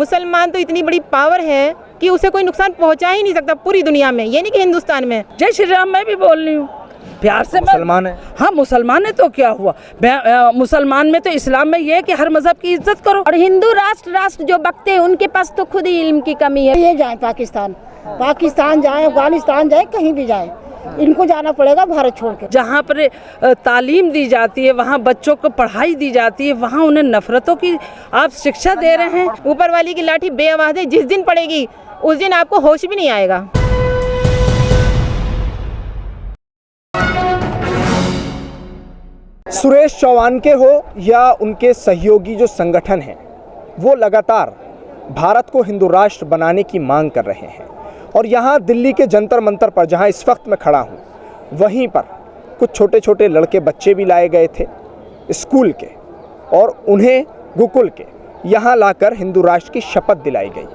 मुसलमान तो इतनी बड़ी पावर है कि उसे कोई नुकसान पहुंचा ही नहीं सकता पूरी दुनिया में, ये नहीं कि हिंदुस्तान में। जय श्री राम मैं भी बोल रही हूँ प्यार से। मुसलमान है? हाँ मुसलमान है तो क्या हुआ, मुसलमान में तो इस्लाम में ये है कि हर मजहब की इज्जत करो। और हिंदू राष्ट्र जो बकते हैं उनके पास तो खुद ही इल्म की कमी है। ये जाए पाकिस्तान जाए, अफगानिस्तान जाए, कहीं भी जाए, इनको जाना पड़ेगा भारत छोड़ के। जहाँ पर तालीम दी जाती है, वहाँ बच्चों को पढ़ाई दी जाती है, वहाँ उन्हें नफरतों की आप शिक्षा दे रहे हैं। ऊपर वाली की लाठी बेआवाज़ है, जिस दिन पड़ेगी उस दिन आपको होश भी नहीं आएगा। सुरेश चौहान के हो या उनके सहयोगी जो संगठन हैं, वो लगातार भारत को हिंदू राष्ट्र बनाने की मांग कर रहे हैं। और यहाँ दिल्ली के जंतर मंतर पर, जहाँ इस वक्त मैं खड़ा हूँ, वहीं पर कुछ छोटे छोटे लड़के बच्चे भी लाए गए थे स्कूल के, और उन्हें गुरुकुल के यहाँ लाकर हिंदू राष्ट्र की शपथ दिलाई गई।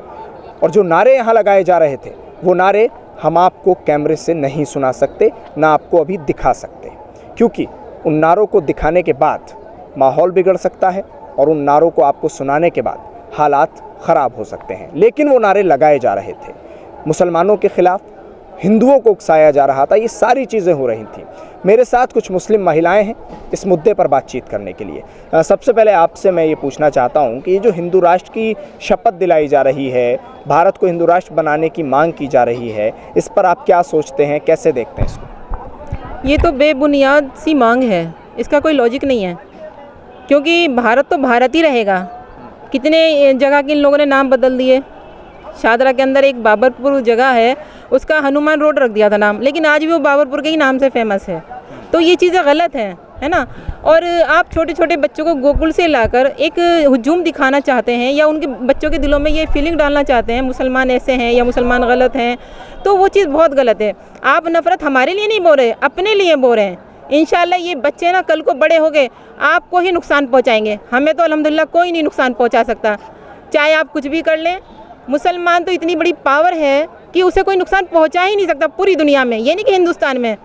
और जो नारे यहाँ लगाए जा रहे थे, वो नारे हम आपको कैमरे से नहीं सुना सकते, ना आपको अभी दिखा सकते, क्योंकि उन नारों को दिखाने के बाद माहौल बिगड़ सकता है और उन नारों को आपको सुनाने के बाद हालात ख़राब हो सकते हैं। लेकिन वो नारे लगाए जा रहे थे, मुसलमानों के ख़िलाफ़ हिंदुओं को उकसाया जा रहा था, ये सारी चीज़ें हो रही थी। मेरे साथ कुछ मुस्लिम महिलाएं हैं इस मुद्दे पर बातचीत करने के लिए। सबसे पहले आपसे मैं ये पूछना चाहता हूँ कि ये जो हिंदू राष्ट्र की शपथ दिलाई जा रही है, भारत को हिंदू राष्ट्र बनाने की मांग की जा रही है, इस पर आप क्या सोचते हैं, कैसे देखते हैं इसको? ये तो बेबुनियाद सी मांग है, इसका कोई लॉजिक नहीं है, क्योंकि भारत तो भारत ही रहेगा। कितने जगह के इन लोगों ने नाम बदल दिए। शादरा के अंदर एक बाबरपुर जगह है, उसका हनुमान रोड रख दिया था नाम, लेकिन आज भी वो बाबरपुर के ही नाम से फेमस है। तो ये चीज़ें गलत हैं, है ना। और आप छोटे छोटे बच्चों को गोकुल से लाकर एक हुजूम दिखाना चाहते हैं, या उनके बच्चों के दिलों में ये फीलिंग डालना चाहते हैं मुसलमान ऐसे हैं या मुसलमान गलत हैं, तो वो चीज़ बहुत गलत है। आप नफ़रत हमारे लिए नहीं बोल रहे, अपने लिए बोल रहे हैं। इंशाल्लाह ये बच्चे ना कल को बड़े हो गए आपको ही नुकसान पहुँचाएंगे, हमें तो अल्हम्दुलिल्लाह कोई नहीं नुकसान पहुँचा सकता, चाहे आप कुछ भी कर लें। मुसलमान तो इतनी बड़ी पावर है कि उसे कोई नुकसान पहुँचा ही नहीं सकता पूरी दुनिया में, ये नहीं कि हिंदुस्तान में।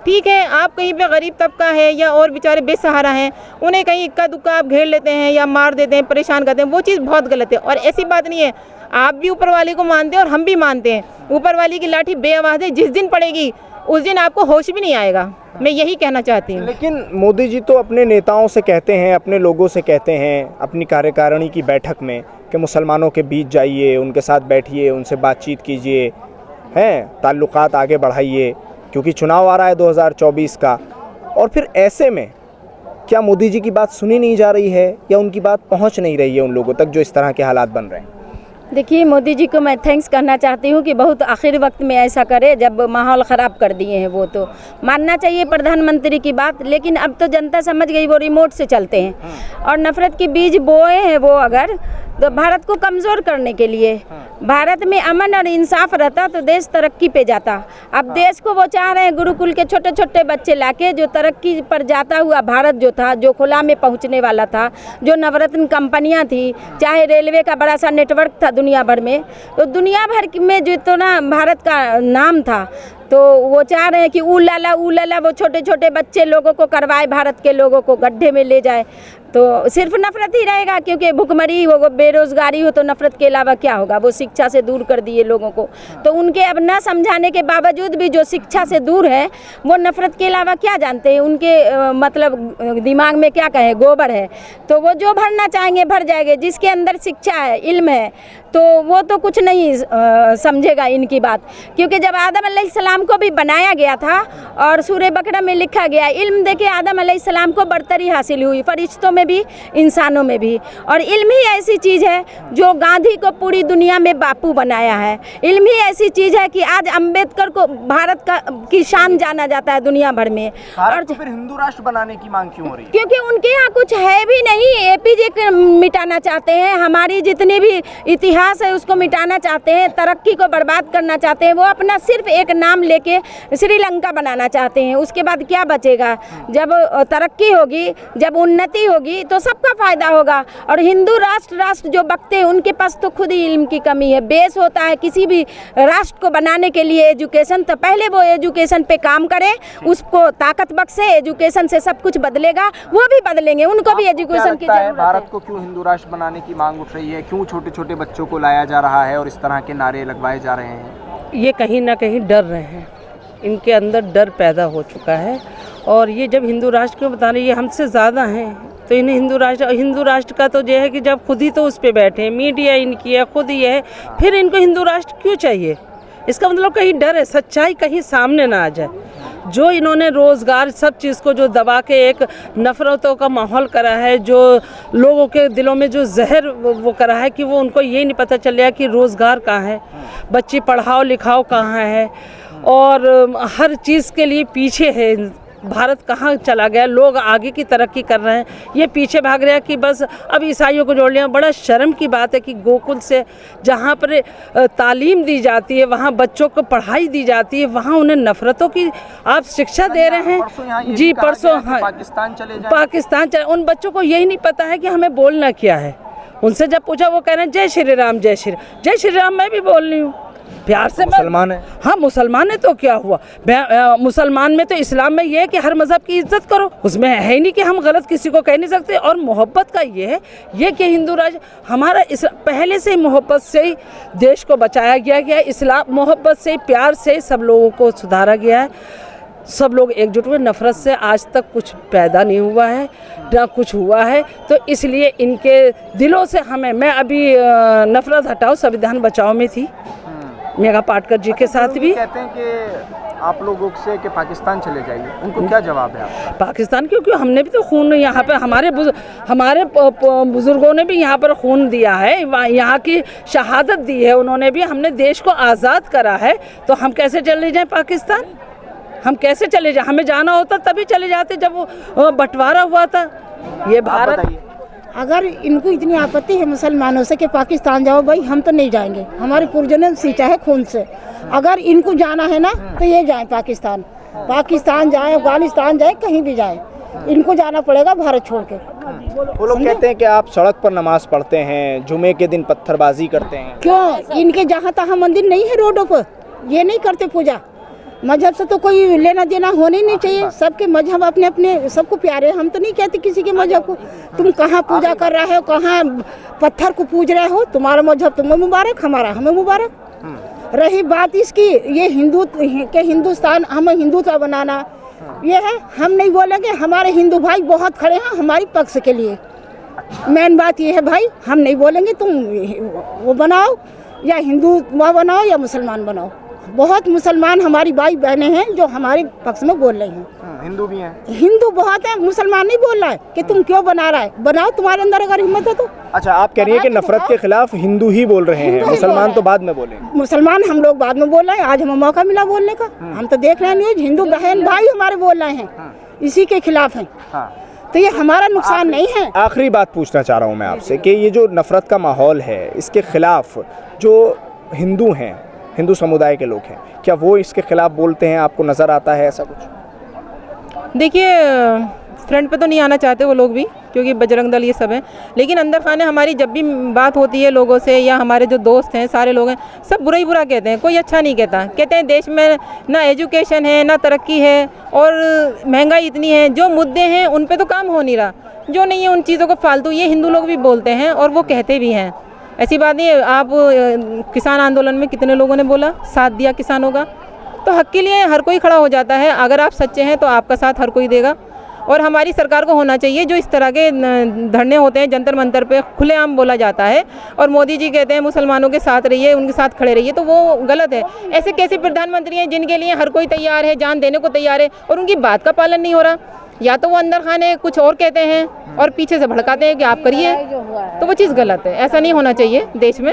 ठीक है, आप कहीं पे गरीब तबका है या और बेचारे बेसहारा हैं, उन्हें कहीं इक्का दुक्का आप घेर लेते हैं या मार देते हैं, परेशान करते हैं, वो चीज़ बहुत गलत है। और ऐसी बात नहीं है, आप भी ऊपर वाले को मानते हैं और हम भी मानते हैं। ऊपर वाली की लाठी बेआवाज़ है, जिस दिन पड़ेगी उस दिन आपको होश भी नहीं आएगा, मैं यही कहना चाहती हूँ। लेकिन मोदी जी तो अपने नेताओं से कहते हैं, अपने लोगों से कहते हैं अपनी कार्यकारिणी की बैठक में कि मुसलमानों के बीच जाइए, उनके साथ बैठिए, उनसे बातचीत कीजिए, हैं ताल्लुकात आगे बढ़ाइए, क्योंकि चुनाव आ रहा है 2024 का। और फिर ऐसे में क्या मोदी जी की बात सुनी नहीं जा रही है या उनकी बात पहुंच नहीं रही है उन लोगों तक जो इस तरह के हालात बन रहे हैं? देखिए, मोदी जी को मैं थैंक्स करना चाहती हूँ कि बहुत आखिरी वक्त में ऐसा करे, जब माहौल ख़राब कर दिए हैं। वो तो मानना चाहिए प्रधानमंत्री की बात, लेकिन अब तो जनता समझ गई वो रिमोट से चलते हैं। और नफ़रत के बीज बोए हैं वो अगर, तो भारत को कमज़ोर करने के लिए। भारत में अमन और इंसाफ रहता तो देश तरक्की पे जाता। अब देश को वो चाह रहे हैं गुरुकुल के छोटे छोटे बच्चे लाके, जो तरक्की पर जाता हुआ भारत जो था, जो खुला में पहुंचने वाला था, जो नवरत्न कंपनियां थी, चाहे रेलवे का बड़ा सा नेटवर्क था दुनिया भर में, तो दुनिया भर में जो तो ना भारत का नाम था, तो वो चाह रहे हैं कि ऊ लाला वो छोटे छोटे बच्चे लोगों को करवाए, भारत के लोगों को गड्ढे में ले जाए, तो सिर्फ नफरत ही रहेगा। क्योंकि भुखमरी हो, बेरोजगारी हो, तो नफरत के अलावा क्या होगा। वो शिक्षा से दूर कर दिए लोगों को, तो उनके अब न समझाने के बावजूद भी जो शिक्षा से दूर है वो नफरत के अलावा क्या जानते हैं। उनके मतलब दिमाग में क्या कहें, गोबर है, तो वो जो भरना चाहेंगे भर जाएंगे। जिसके अंदर शिक्षा है, इल्म है, तो वो तो कुछ नहीं समझेगा इनकी बात। क्योंकि जब आदम अलैहिस्सलाम को भी बनाया गया था और सूरह बकरा में लिखा गया, इल्म देके आदम अलैहिस्सलाम को बरतरी हासिल हुई, फरिश्तों में भी इंसानों में भी। और इल्म ही ऐसी चीज़ है जो गांधी को पूरी दुनिया में बापू बनाया है। इल्म ही ऐसी चीज़ है कि आज अम्बेडकर को भारत की शान जाना जाता है दुनिया भर में। और तो फिर हिंदू राष्ट्र बनाने की मांग क्यों हो रही है? क्योंकि उनके यहाँ कुछ है भी नहीं। एपीजे को मिटाना चाहते हैं, हमारी जितनी भी इतिहास है उसको मिटाना चाहते हैं, तरक्की को बर्बाद करना चाहते हैं। वो अपना सिर्फ एक नाम नाम लेके श्रीलंका बनाना चाहते हैं। उसके बाद क्या बचेगा? जब तरक्की होगी, जब उन्नति होगी तो सबका फायदा होगा। और हिंदू राष्ट्र जो बकते हैं उनके पास तो खुद ही इल्म की कमी है। बेस होता है किसी भी राष्ट्र को बनाने के लिए एजुकेशन, तो पहले वो एजुकेशन पे काम करे, उसको ताकत बख्शे, एजुकेशन से सब कुछ बदलेगा, वो भी बदलेंगे, उनको भी एजुकेशन की जरूरत है। भारत को क्यों हिंदू राष्ट्र बनाने की मांग उठ रही है? क्यों छोटे छोटे बच्चों को लाया जा रहा है और इस तरह के नारे लगवाए जा रहे हैं? ये कहीं ना कहीं डर रहे हैं, इनके अंदर डर पैदा हो चुका है। और ये जब हिंदू राष्ट्र क्यों बता रहे, ये हमसे ज़्यादा हैं, तो इन्हें हिंदू राष्ट्र का तो ये है कि जब खुद ही तो उस पर बैठे, मीडिया इनकी है, खुद ही है, फिर इनको हिंदू राष्ट्र क्यों चाहिए? इसका मतलब कहीं डर है, सच्चाई कहीं सामने ना आ जाए। जो इन्होंने रोज़गार सब चीज़ को जो दबा के एक नफ़रतों का माहौल करा है, जो लोगों के दिलों में जो जहर वो करा है कि वो उनको ये नहीं पता चल रहा कि रोज़गार कहाँ है, बच्ची पढ़ाओ लिखाओ कहाँ है, और हर चीज़ के लिए पीछे है। भारत कहाँ चला गया? लोग आगे की तरक्की कर रहे हैं, ये पीछे भाग रहे हैं कि बस अब ईसाइयों को जोड़ लिया। बड़ा शर्म की बात है कि गोकुल से जहाँ पर तालीम दी जाती है, वहाँ बच्चों को पढ़ाई दी जाती है, वहाँ उन्हें नफ़रतों की आप शिक्षा दे रहे हैं। जी परसों, हाँ, पाकिस्तान चले। उन बच्चों को यही नहीं पता है कि हमें बोलना क्या है। उनसे जब पूछा वो कह रहे हैं जय श्री राम, जय श्री राम। जय श्री राम मैं भी बोल रही हूँ प्यार से। मुसलमान है? हाँ मुसलमान है, तो क्या हुआ? मुसलमान में तो इस्लाम में ये है कि हर मज़हब की इज्जत करो, उसमें है ही नहीं कि हम गलत किसी को कह नहीं सकते। और मोहब्बत का ये है ये कि हिंदू राष्ट्र हमारा पहले से ही मोहब्बत से ही देश को बचाया गया है। इस्लाम मोहब्बत से, प्यार से सब लोगों को सुधारा गया है। सब लोग एकजुट हुए, नफ़रत से आज तक कुछ पैदा नहीं हुआ है, ना कुछ हुआ है। तो इसलिए इनके दिलों से हमें, मैं अभी नफ़रत हटाओ संविधान बचाओ में थी मेघा पाटकर जी के साथ भी। कहते हैं कि आप लोगों से कि पाकिस्तान चले जाइए, उनको क्या जवाब है आप? पाकिस्तान क्योंकि हमने भी तो खून यहाँ पे, हमारे बुजुर्गों ने भी यहाँ पर खून दिया है, यहाँ की शहादत दी है उन्होंने भी। हमने देश को आज़ाद करा है, तो हम कैसे चले जाएं पाकिस्तान? हम कैसे चले जाएं? हमें जाना होता तभी चले जाते जब वो बंटवारा हुआ था। ये भारत, अगर इनको इतनी आपत्ति है मुसलमानों से कि पाकिस्तान जाओ, भाई हम तो नहीं जाएंगे, हमारे पुरजों ने सींचा है खून से। अगर इनको जाना है ना तो ये जाएं पाकिस्तान, पाकिस्तान जाएं, अफगानिस्तान जाएं, कहीं भी जाएं, इनको जाना पड़ेगा भारत छोड़ के। वो लोग कहते हैं कि आप सड़क पर नमाज पढ़ते हैं, जुमे के दिन पत्थरबाजी करते हैं। क्यों? इनके जहाँ तहाँ मंदिर नहीं है रोडों पर, ये नहीं करते पूजा। मजहब से तो कोई लेना देना होना ही नहीं चाहिए, सबके मजहब अपने अपने सबको प्यारे। हम तो नहीं कहते किसी के मजहब को तुम कहाँ पूजा कर रहे हो, कहाँ पत्थर को पूज रहे हो, तुम्हारा मजहब तुम्हें मुबारक, हमारा हमें मुबारक। रही बात इसकी, ये हिंदू के हिंदुस्तान, हमें हिंदुत्व बनाना ये है, हम नहीं बोलेंगे। हमारे हिंदू भाई बहुत खड़े हैं हमारी पक्ष के लिए। मेन बात ये है भाई, हम नहीं बोलेंगे तुम वो बनाओ या हिंदू बनाओ या मुसलमान बनाओ। बहुत मुसलमान हमारी भाई बहनें हैं जो हमारे पक्ष में बोल रही हैं। हिंदू भी हैं? हिंदू बहुत है, मुसलमान नहीं बोल रहा है कि तुम क्यों बना रहा है, बनाओ तुम्हारे अंदर अगर हिम्मत है तो। अच्छा, आप कह रही हैं कि नफरत के खिलाफ हिंदू ही बोल रहे हैं, मुसलमान तो बाद में बोलेंगे। मुसलमान हम लोग बाद में बोल रहे हैं, आज हमें मौका मिला बोलने का। हम तो देख रहे हैं न्यूज, हिंदू बहन भाई हमारे बोल रहे हैं, इसी के खिलाफ हैं। तो ये हमारा नुकसान नहीं है। आखिरी बात पूछना चाह रहा हूँ मैं आपसे कि ये जो नफरत का माहौल है, इसके खिलाफ जो हिंदू हैं, हिंदू समुदाय के लोग हैं, क्या वो इसके खिलाफ बोलते हैं? आपको नज़र आता है ऐसा कुछ? देखिए, फ्रंट पे तो नहीं आना चाहते वो लोग भी, क्योंकि बजरंग दल ये सब है, लेकिन अंदर खाने हमारी जब भी बात होती है लोगों से, या हमारे जो दोस्त हैं सारे लोग हैं, सब बुरा ही बुरा कहते हैं, कोई अच्छा नहीं कहता। कहते हैं देश में ना एजुकेशन है, ना तरक्की है, और महंगाई इतनी है, जो मुद्दे हैं उन पे तो काम हो नहीं रहा, जो नहीं है उन चीज़ों को फालतू। ये हिंदू लोग भी बोलते हैं और वो कहते भी हैं, ऐसी बात नहीं है। आप किसान आंदोलन में कितने लोगों ने बोला, साथ दिया किसानों का, तो हक के लिए हर कोई खड़ा हो जाता है। अगर आप सच्चे हैं तो आपका साथ हर कोई देगा। और हमारी सरकार को होना चाहिए, जो इस तरह के धरने होते हैं जंतर मंतर पे खुलेआम बोला जाता है, और मोदी जी कहते हैं मुसलमानों के साथ रहिए, उनके साथ खड़े रहिए, तो वो गलत है। ऐसे कैसे प्रधानमंत्री हैं जिनके लिए हर कोई तैयार है, जान देने को तैयार है, और उनकी बात का पालन नहीं हो रहा? या तो वो अंदर खाने कुछ और कहते हैं और पीछे से भड़काते हैं कि आप करिए, तो वो चीज़ गलत है। ऐसा नहीं होना चाहिए देश में।